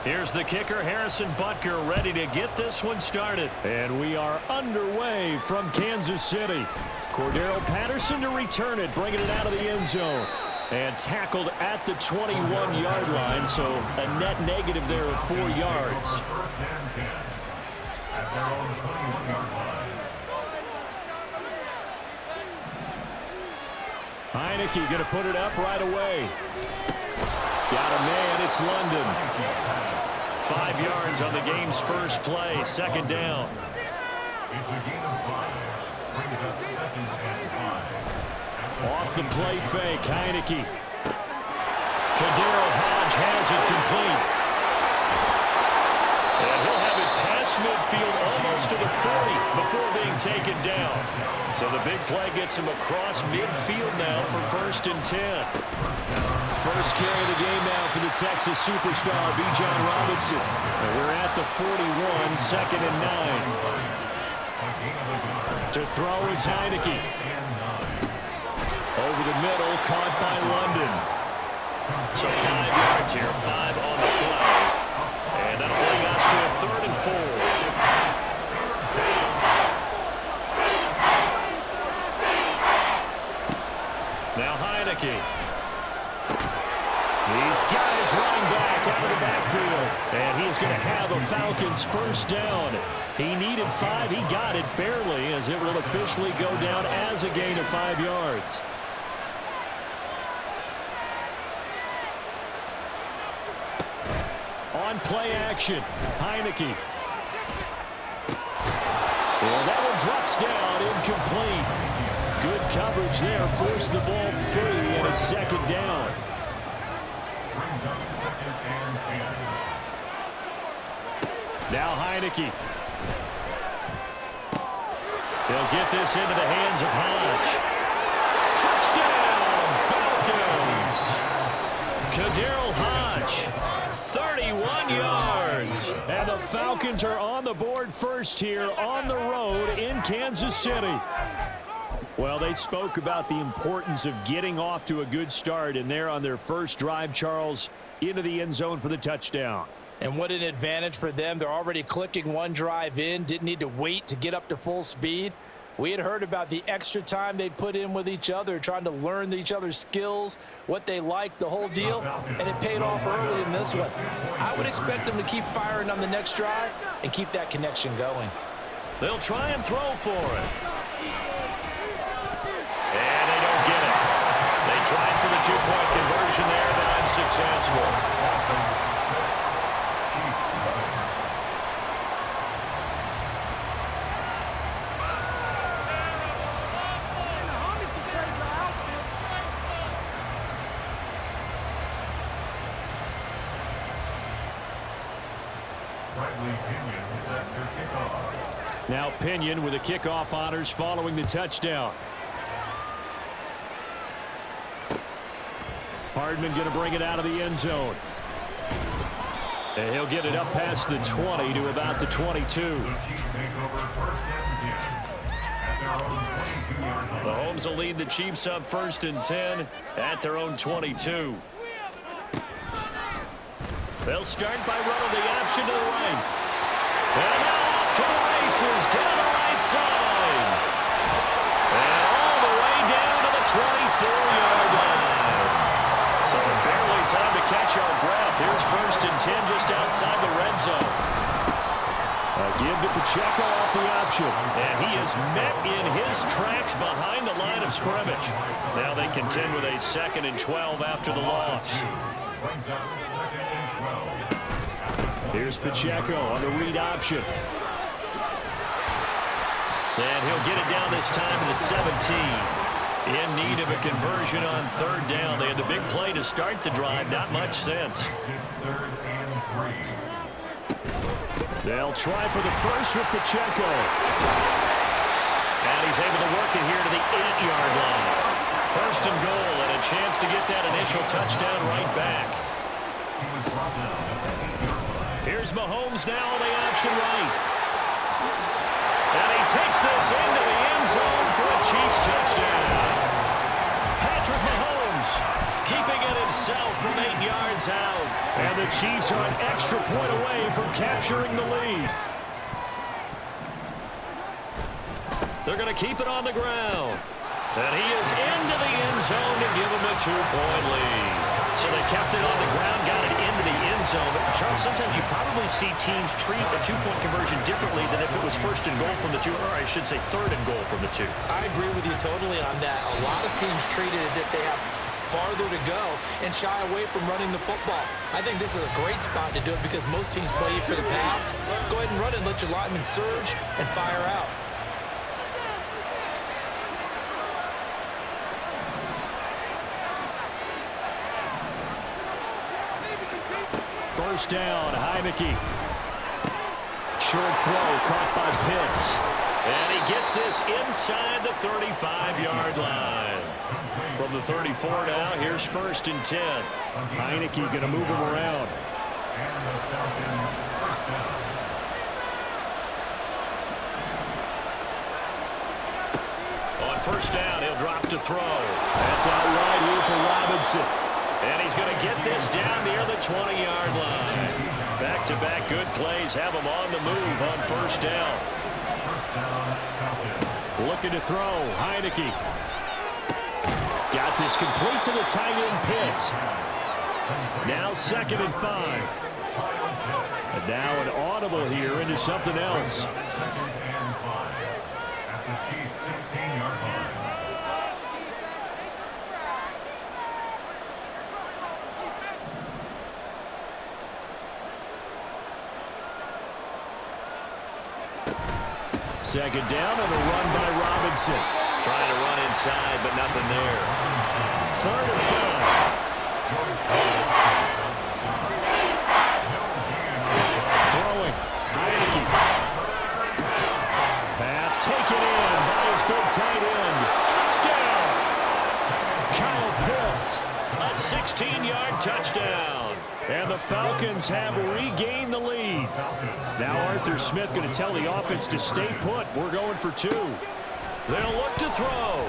Here's the kicker, Harrison Butker, ready to get this one started. And we are underway from Kansas City. Cordero Patterson to return it, bringing it out of the end zone. And tackled at the 21-yard line, so a net negative there of 4 yards. Heineke going to put it up right away. Got a man, it's London. 5 yards on the game's first play, second down. It's a gain of 5. Brings up 2nd and 5. Off the play fake, Heineke. Cordero Hodge has it complete. And he'll have it past midfield almost to the 40 before being taken down. So the big play gets him across midfield now for 1st and 10. First carry of the game now for the Texas superstar, Bijan Robinson. And we're at the 41, 2nd and 9. To throw is Heineke. Over the middle, caught by London. So 5 yards here, 5 on the play. And that'll bring us to a 3rd and 4. Now Heineke. He's got his running back out of the backfield. And he's going to have a Falcons first down. He needed 5. He got it barely, as it will officially go down as a gain of 5 yards. On play action, Heineke. And that one drops down, incomplete. Good coverage there, forced the ball free, and it's 2nd down. Brings up 2nd and 10. Now Heineke. He'll get this into the hands of Hodge. Touchdown, Falcons! Cordero Hodge, 31 yards. And the Falcons are on the board first here on the road in Kansas City. Well, they spoke about the importance of getting off to a good start, and they're on their first drive, Charles, into the end zone for the touchdown. And what an advantage for them. They're already clicking one drive in, didn't need to wait to get up to full speed. We had heard about the extra time they put in with each other, trying to learn each other's skills, what they liked, the whole deal, and it paid off early in this one. I would expect them to keep firing on the next drive and keep that connection going. They'll try and throw for it. And they don't get it. They tried for the 2-point conversion there, but unsuccessful. Now Pinion with the kickoff honors following the touchdown. Hardman going to bring it out of the end zone. And he'll get it up past the 20 to about the 22. The Mahomes will lead the Chiefs up 1st and 10 at their own 22. They'll start by running the option to the right. And now off to the races down the right side. And all the way down to the 24-yard line. So barely time to catch our breath. Here's 1st and 10 just outside the red zone. A give to Pacheco off the option. And he is met in his tracks behind the line of scrimmage. Now they contend with a 2nd and 12 after the loss. Here's Pacheco on the read option. And he'll get it down this time to the 17. In need of a conversion on 3rd down. They had the big play to start the drive. Not much sense. They'll try for the first with Pacheco. And he's able to work it here to the 8-yard line. 1st and goal, and a chance to get that initial touchdown right back. Here's Mahomes now on the option right. And he takes this into the end zone for a Chiefs touchdown. Patrick Mahomes keeping it himself from 8 yards out. And the Chiefs are an extra point away from capturing the lead. They're going to keep it on the ground. And he is into the end zone to give him a 2-point lead. So they kept it on the ground, got it into the end zone. But Charles, sometimes you probably see teams treat a 2-point conversion differently than if it was first and goal from the 2, or I should say third and goal from the 2. I agree with you totally on that. A lot of teams treat it as if they have farther to go and shy away from running the football. I think this is a great spot to do it because most teams play you for the pass. Go ahead and run it, let your linemen surge, and fire out. First down, Heineke. Short throw caught by Pitts. And he gets this inside the 35-yard line. From the 34 now, here's 1st and 10. Heineke going to move him around. On 1st down, he'll drop to throw. That's out wide here for Robinson. And he's going to get this down near the 20-yard line. Back-to-back good plays have him on the move on 1st down. Looking to throw, Heineke. Got this complete to the tight end, Pitts. Now 2nd and 5. And now an audible here into something else. At the Chiefs' 16-yard line. Second down and a run by Robinson. Trying to run inside, but nothing there. 3rd and 5. Throwing. Heineke. Pass taken in by his big tight end. Touchdown! Kyle Pitts. A 16-yard touchdown. And the Falcons have regained the lead. Now Arthur Smith going to tell the offense to stay put. We're going for 2. They'll look to throw.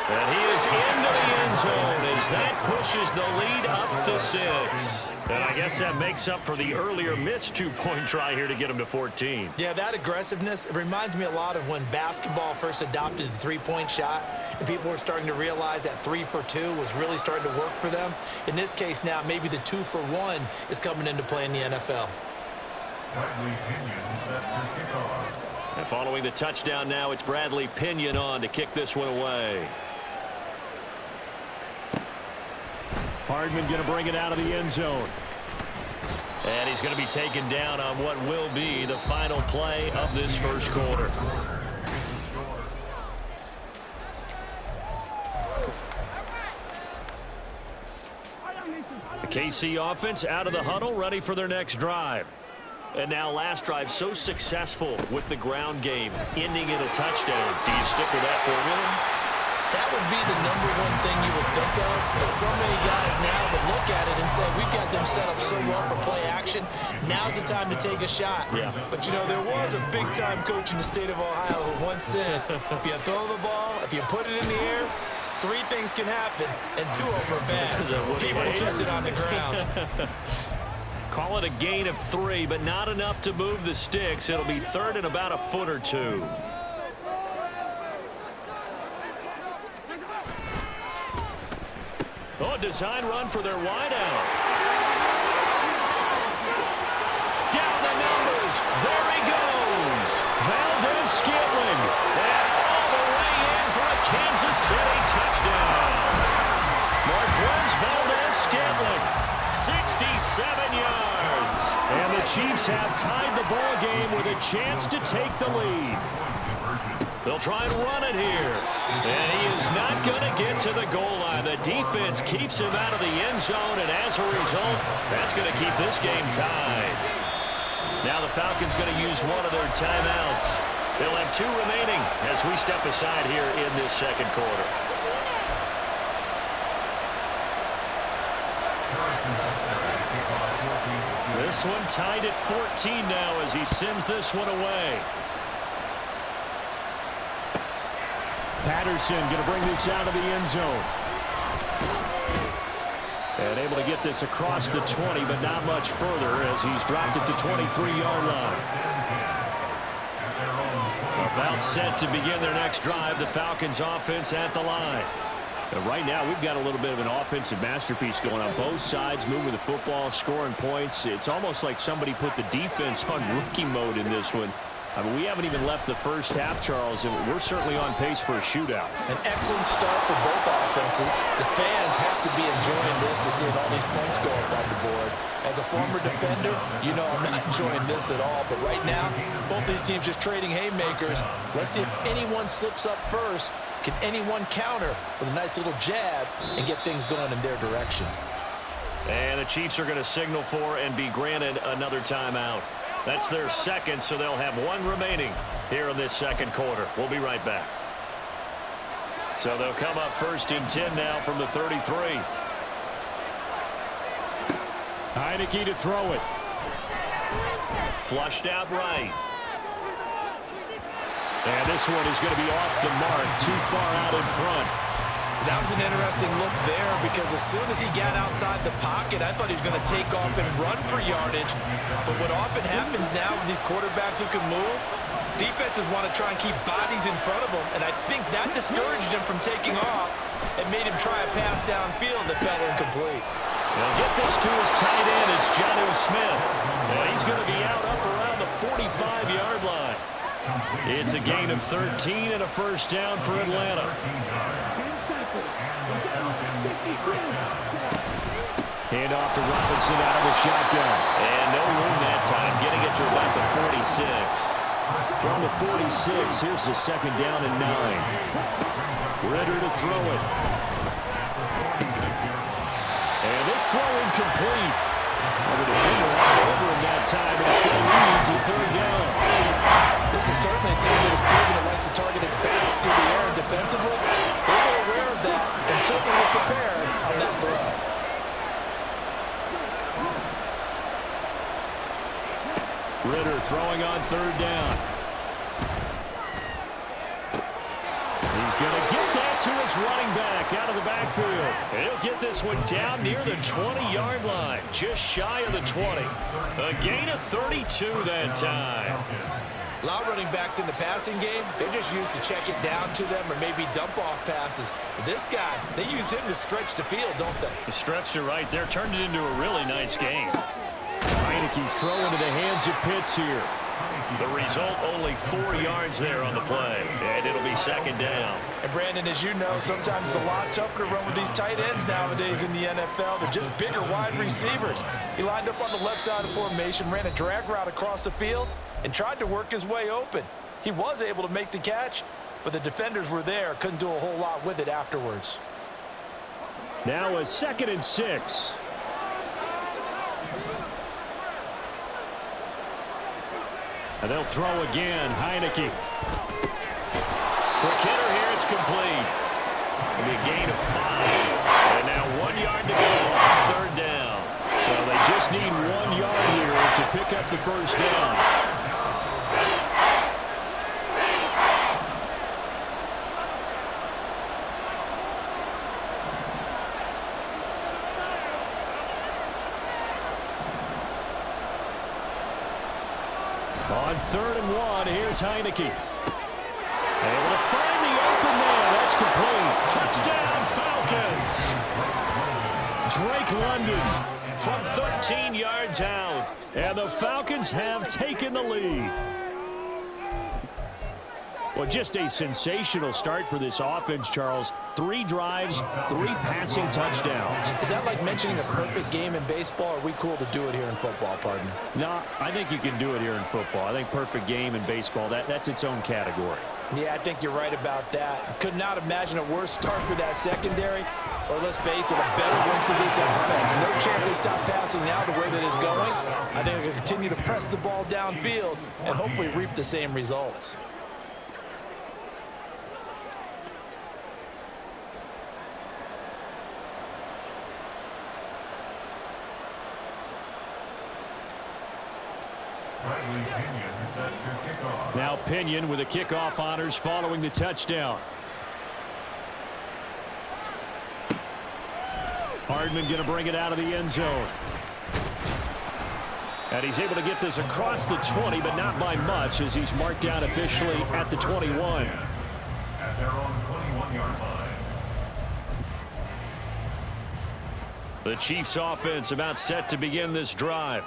And he is into the end zone as that pushes the lead up to 6. And I guess that makes up for the earlier missed 2-point try here to get him to 14. Yeah, that aggressiveness, it reminds me a lot of when basketball first adopted the 3-point shot and people were starting to realize that 3 for 2 was really starting to work for them. In this case now, maybe the 2 for 1 is coming into play in the NFL. And following the touchdown now, it's Bradley Pinion on to kick this one away. Hardman going to bring it out of the end zone. And he's going to be taken down on what will be the final play of this first quarter. The KC offense out of the huddle, ready for their next drive. And now last drive so successful with the ground game, ending in a touchdown. Do you stick with that formula? That would be the #1 thing you would think of, but so many guys now would look at it and say, we got them set up so well for play action. Now's the time to take a shot. Yeah. But, you know, there was a big-time coach in the state of Ohio who once said, if you throw the ball, if you put it in the air, 3 things can happen, and 2 of them are bad. He would have kissed it on the ground. Call it a gain of 3, but not enough to move the sticks. It'll be 3rd and about a foot or 2. Oh, design run for their wideout. Down the numbers. There he goes. Valdez-Scantling. And all the way in for a Kansas City touchdown. Marquez Valdez-Scantling, 67 yards. And the Chiefs have tied the ball game with a chance to take the lead. They'll try and run it here. And he is not going to get to the goal line. The defense keeps him out of the end zone, and as a result, that's going to keep this game tied. Now the Falcons going to use one of their timeouts. They'll have 2 remaining as we step aside here in this second quarter. This one tied at 14 now as he sends this one away. Patterson going to bring this out of the end zone. And able to get this across the 20, but not much further as he's dropped it to 23-yard line. About set to begin their next drive. The Falcons offense at the line. And right now, we've got a little bit of an offensive masterpiece going on. Both sides moving the football, scoring points. It's almost like somebody put the defense on rookie mode in this one. I mean, we haven't even left the first half, Charles, and we're certainly on pace for a shootout. An excellent start for both offenses. The fans have to be enjoying this to see all these points go up on the board. As a former defender, you know I'm not enjoying this at all. But right now, both these teams just trading haymakers. Let's see if anyone slips up first. Can anyone counter with a nice little jab and get things going in their direction? And the Chiefs are going to signal for and be granted another timeout. That's their second, so they'll have one remaining here in this second quarter. We'll be right back. So they'll come up first and 10 now from the 33. Heineke to throw it. Flushed out right. And this one is going to be off the mark, too far out in front. That was an interesting look there because as soon as he got outside the pocket, I thought he was going to take off and run for yardage. But what often happens now with these quarterbacks who can move, defenses want to try and keep bodies in front of them, and I think that discouraged him from taking off and made him try a pass downfield that fell incomplete. They'll get this to his tight end. It's Jonnu Smith. And he's going to be out up around the 45-yard line. It's a gain of 13 and a first down for Atlanta. Hand off to Robinson out of the shotgun. And no room that time, getting it to about the 46. From the 46, here's the second down and 9. Ritter to throw it. And this throw incomplete. The defender all over him that time, and it's going to lead to third down. This is certainly a team that has proven it likes to target its backs through the air and defensively. They were aware of that and certainly were prepared on that throw. Ritter throwing on third down. He's going to get that to his running back out of the backfield. And he'll get this one down near the 20-yard line, just shy of the 20. A gain of 32 that time. A lot of running backs in the passing game, they're just used to check it down to them or maybe dump-off passes. But this guy, they use him to stretch the field, don't they? The stretch to right there turned it into a really nice game. Heineke's throwing into the hands of Pitts here. The result, only 4 yards there on the play, and it'll be second down. And Brandon, as you know, sometimes it's a lot tougher to run with these tight ends nowadays in the NFL. They're just bigger wide receivers. He lined up on the left side of the formation, ran a drag route across the field, and tried to work his way open. He was able to make the catch, but the defenders were there, couldn't do a whole lot with it afterwards. Now a 2nd and 6. And they'll throw again. Heineke. Quick hitter here. It's complete. It'll be a gain of 5. And now 1 yard to go on third down. So they just need 1 yard here to pick up the first down. On 3rd and 1, here's Heineke. Able to find the open man. That's complete. Touchdown, Falcons. Drake London from 13 yards out. And the Falcons have taken the lead. Well, just a sensational start for this offense, Charles. 3 drives, 3 passing touchdowns. Is that like mentioning a perfect game in baseball, or are we cool to do it here in football, partner? No, I think you can do it here in football. I think perfect game in baseball, that's its own category. Yeah, I think you're right about that. Could not imagine a worse start for that secondary, or let's face it, a better one for this offense. No chance they stop passing now the way that it's going. I think they'll continue to press the ball downfield and hopefully reap the same results. Now Pinion with the kickoff honors following the touchdown. Hardman going to bring it out of the end zone. And he's able to get this across the 20, but not by much, as he's marked down officially at the 21. At their own 21-yard line. The Chiefs offense about set to begin this drive.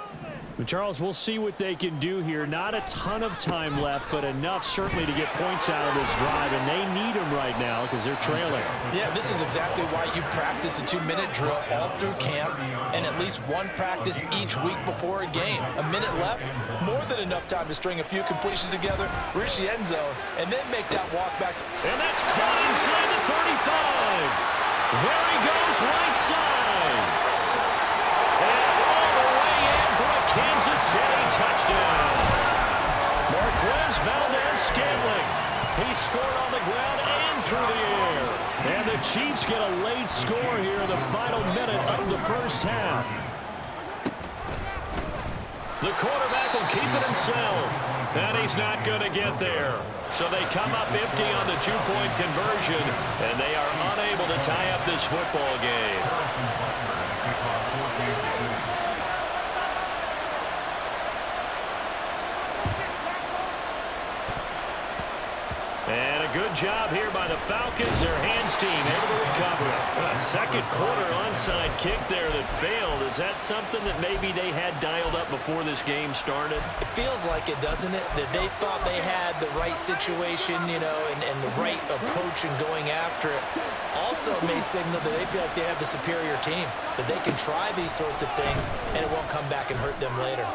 Charles, we'll see what they can do here. Not a ton of time left, but enough certainly to get points out of this drive, and they need them right now because they're trailing. Yeah, this is exactly why you practice a 2-minute drill all through camp and at least one practice each week before a game. A minute left, more than enough time to string a few completions together, reach the end zone, and then make that walk back. And that's caught inside the 35. There he goes, right side. And all the way in for a Kansas City touchdown. Marquez Valdez-Scantling. He scored on the ground and through the air. And the Chiefs get a late score here in the final minute of the first half. The quarterback will keep it himself. And he's not going to get there. So they come up empty on the two-point conversion, and they are unable to tie up this football game. And a good job here by the Falcons. Their hands team able to recover. A second quarter onside kick there that failed. Is that something that maybe they had dialed up before this game started? It feels like it, doesn't it? That they thought they had the right situation, you know, and the right approach in going after it. Also may signal that they feel like they have the superior team, that they can try these sorts of things, and it won't come back and hurt them later.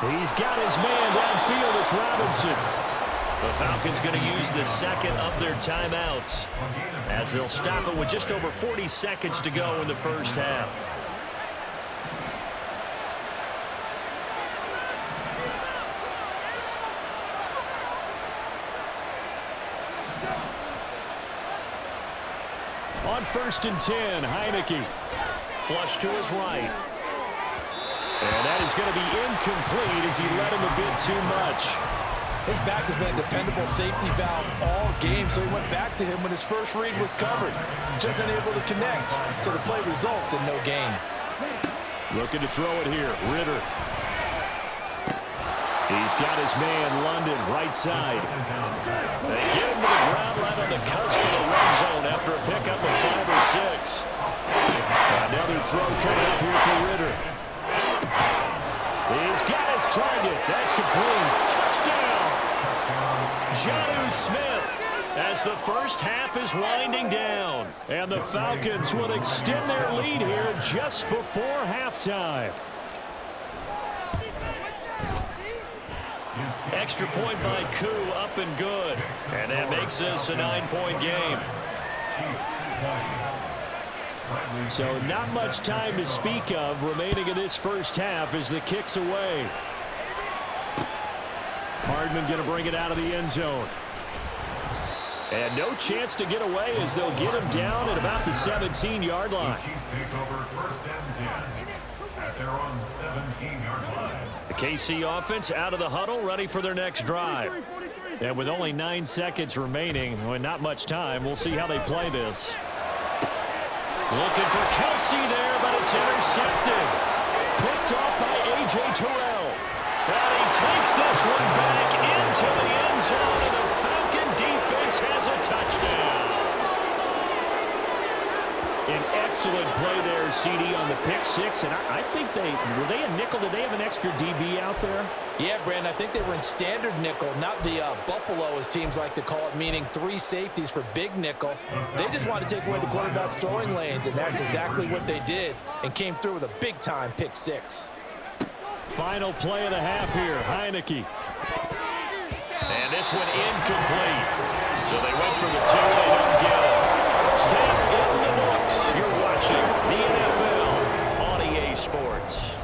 He's got his man downfield. It's Robinson. The Falcons going to use the second of their timeouts as they'll stop it with just over 40 seconds to go in the first half. On 1st and 10, Heineke. Flush to his right. And that is going to be incomplete as he led him a bit too much. His back has been a dependable safety valve all game, so he went back to him when his first read was covered. Just unable to connect, so the play results in no gain. Looking to throw it here, Ritter. He's got his man, London, right side. They get him to the ground right on the cusp of the red zone after a pickup of 5 or 6. Another throw coming up here for Ritter. He's got his target. That's complete. Touchdown! Jonnu Smith as the first half is winding down. And the Falcons will extend their lead here just before halftime. Extra point by Koo, up and good. And that makes this a 9-point game. So not much time to speak of remaining in this first half as the kick's away. Hardman going to bring it out of the end zone. And no chance to get away as they'll get him down at about the 17-yard line. The Chiefs take over 1st and 10 at their own 17-yard line. The KC offense out of the huddle, ready for their next drive. And with only 9 seconds remaining, and not much time, we'll see how they play this. Looking for Kelsey there, but it's intercepted. Picked off by A.J. Terrell. And he takes this one back into the end zone, and the Falcon defense has a touchdown. An excellent play there, CD, on the pick six. And I think were they a nickel? Did they have an extra DB out there? Yeah, Brandon, I think they were in standard nickel, not the Buffalo, as teams like to call it, meaning 3 safeties for big nickel. They just wanted to take away the quarterback's throwing lanes, and that's exactly what they did, and came through with a big-time pick six. Final play of the half here, Heineke. And this one incomplete. So they went for the 2, they don't get it. First half in the books. You're watching the NFL on EA Sports.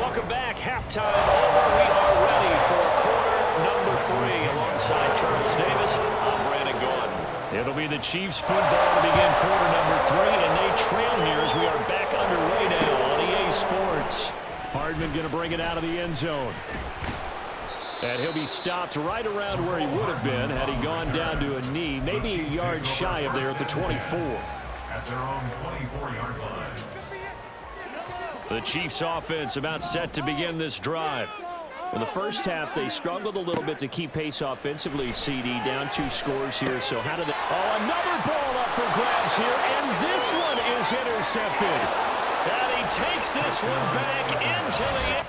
Welcome back. Halftime over. We are ready for quarter number 3. Alongside Charles Davis, I'm Brandon Gordon. It'll be the Chiefs football to begin quarter number 3, and they trail here as we are back underway now on EA Sports. Hardman going to bring it out of the end zone. And he'll be stopped right around where he would have been had he gone down to a knee, maybe a yard shy of there at the 24. At their own 24-yard line. The Chiefs offense about set to begin this drive. In the first half, they struggled a little bit to keep pace offensively, CD, down 2 scores here. So how did they... Oh, another ball up for grabs here, and this one is intercepted. And he takes this one back into the...